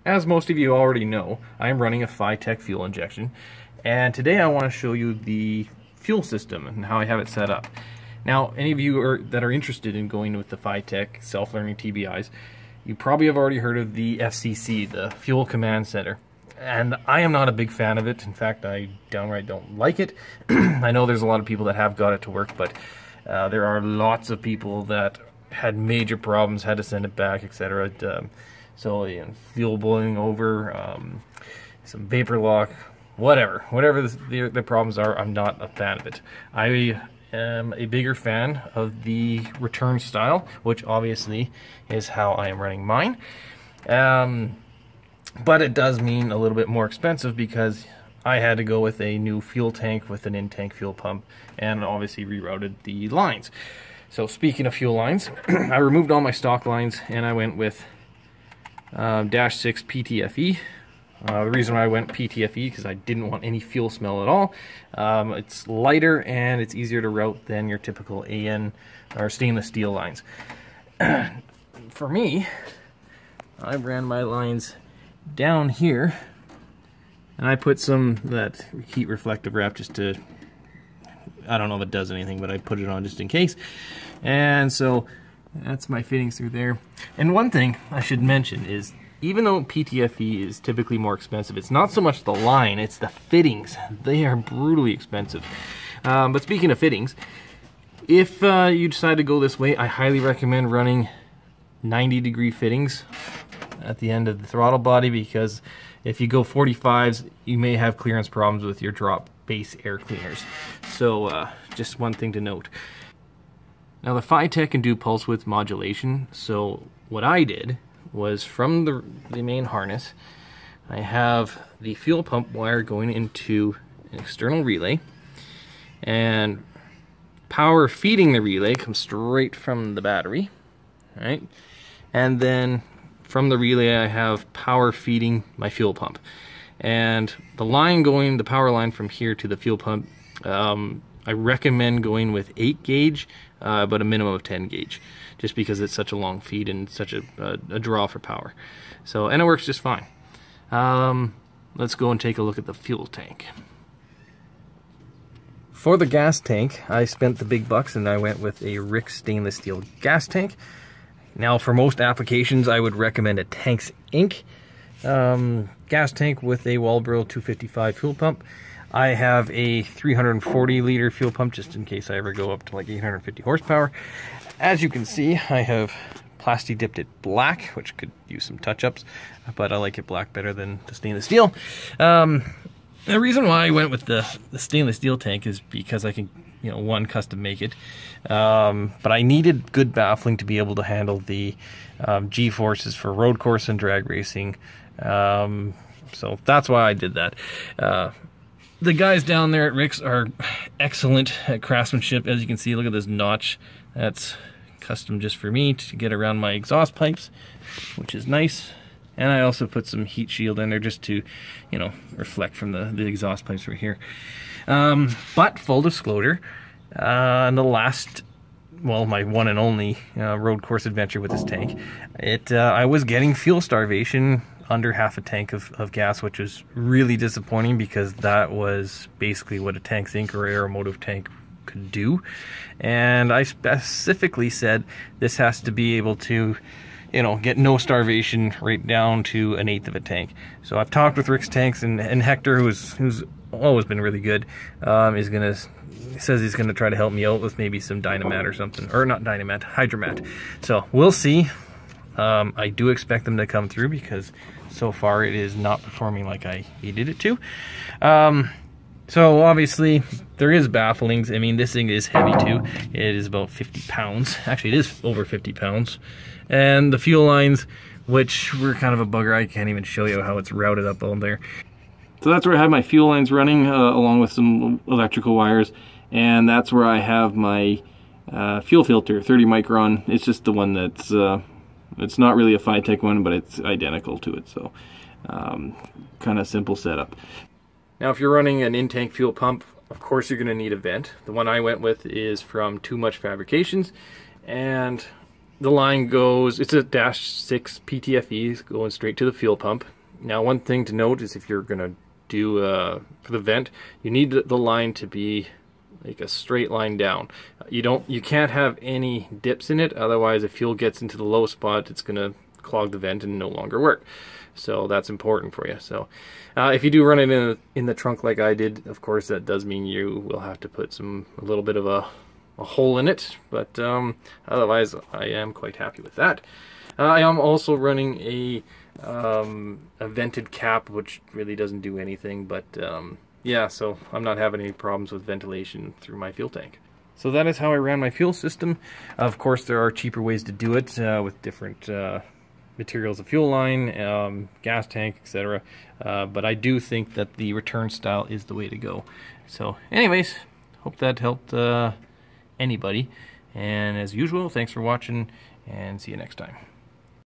As most of you already know, I'm running a FiTech fuel injection, and today I want to show you the fuel system and how I have it set up. Now, any of you that are interested in going with the FiTech self-learning TBIs, you probably have already heard of the FCC, the Fuel Command Center. And I am not a big fan of it. In fact, I downright don't like it. I know there's a lot of people that have got it to work, but there are lots of people that had major problems, had to send it back, etc. So, you know, fuel boiling over, some vapor lock, whatever the problems are, I'm not a fan of it. I am a bigger fan of the return style, which obviously is how I am running mine. But it does mean a little bit more expensive because I had to go with a new fuel tank with an in-tank fuel pump and obviously rerouted the lines. So speaking of fuel lines, I removed all my stock lines and I went with -6 PTFE. The reason why I went PTFE because I didn't want any fuel smell at all. It's lighter and it's easier to route than your typical AN or stainless steel lines. For me, I ran my lines down here and I put some that heat reflective wrap just to, I don't know if it does anything, but I put it on just in case. And so that's my fittings through there. And one thing I should mention is, even though PTFE is typically more expensive, it's not so much the line, it's the fittings. They are brutally expensive. But speaking of fittings, if you decide to go this way, I highly recommend running 90-degree fittings at the end of the throttle body, because if you go 45s, you may have clearance problems with your drop base air cleaners. So just one thing to note. Now the FiTech can do pulse width modulation, so what I did was from the main harness, I have the fuel pump wire going into an external relay, and power feeding the relay comes straight from the battery, right? And then from the relay I have power feeding my fuel pump. And the line going, the power line from here to the fuel pump, I recommend going with 8 gauge, but a minimum of 10 gauge, just because it's such a long feed and such a draw for power. So, and it works just fine. Let's go and take a look at the fuel tank. For the gas tank, I spent the big bucks and I went with a Rick stainless steel gas tank. Now, for most applications, I would recommend a Tanks Inc. Gas tank with a Walbro 255 fuel pump. I have a 340 liter fuel pump just in case I ever go up to like 850 horsepower. As you can see, I have plasti dipped it black, which could use some touch-ups, but I like it black better than the stainless steel. The reason why I went with the stainless steel tank is because I can, you know, one, custom make it, but I needed good baffling to be able to handle the G-forces for road course and drag racing. So that's why I did that. The guys down there at Rick's are excellent at craftsmanship. As you can see, look at this notch. That's custom just for me to get around my exhaust pipes, which is nice. And I also put some heat shield in there just to, you know, reflect from the exhaust pipes right here. But full disclosure, in the last, well, my one and only road course adventure with this tank, I was getting fuel starvation under half a tank of gas, which was really disappointing because that was basically what a Tanks Inc. or Aeromotive tank could do. And I specifically said this has to be able to, you know, get no starvation right down to 1/8 of a tank. So I've talked with Rick's Tanks, and Hector, who's always been really good, says he's gonna try to help me out with maybe some Dynamat or something, or not Dynamat, Hydromat. So we'll see. I do expect them to come through because so far it is not performing like I needed it to. So obviously there is bafflings. I mean, this thing is heavy too. It is about 50 pounds. Actually, it is over 50 pounds. And the fuel lines, which were kind of a bugger. I can't even show you how it's routed up on there. So that's where I have my fuel lines running, along with some electrical wires. And that's where I have my fuel filter, 30 micron. It's just the one that's, it's not really a FiTech one, but it's identical to it. So kind of simple setup. Now, if you're running an in-tank fuel pump, of course you're going to need a vent. The one I went with is from Too Much Fabrications, and the line goes, it's a -6 PTFE going straight to the fuel pump. Now, one thing to note is if you're going to do for the vent, you need the line to be like a straight line down. You can't have any dips in it, otherwise if fuel gets into the low spot, it's going to clog the vent and no longer work. So that's important for you. So if you do run it in the trunk like I did, of course that does mean you will have to put a little bit of a hole in it, but otherwise I am quite happy with that. I am also running a vented cap, which really doesn't do anything, but yeah, so I'm not having any problems with ventilation through my fuel tank. So that is how I ran my fuel system. Of course, there are cheaper ways to do it with different materials of fuel line, gas tank, etc. But I do think that the return style is the way to go. So anyways, hope that helped anybody. And as usual, thanks for watching, and see you next time.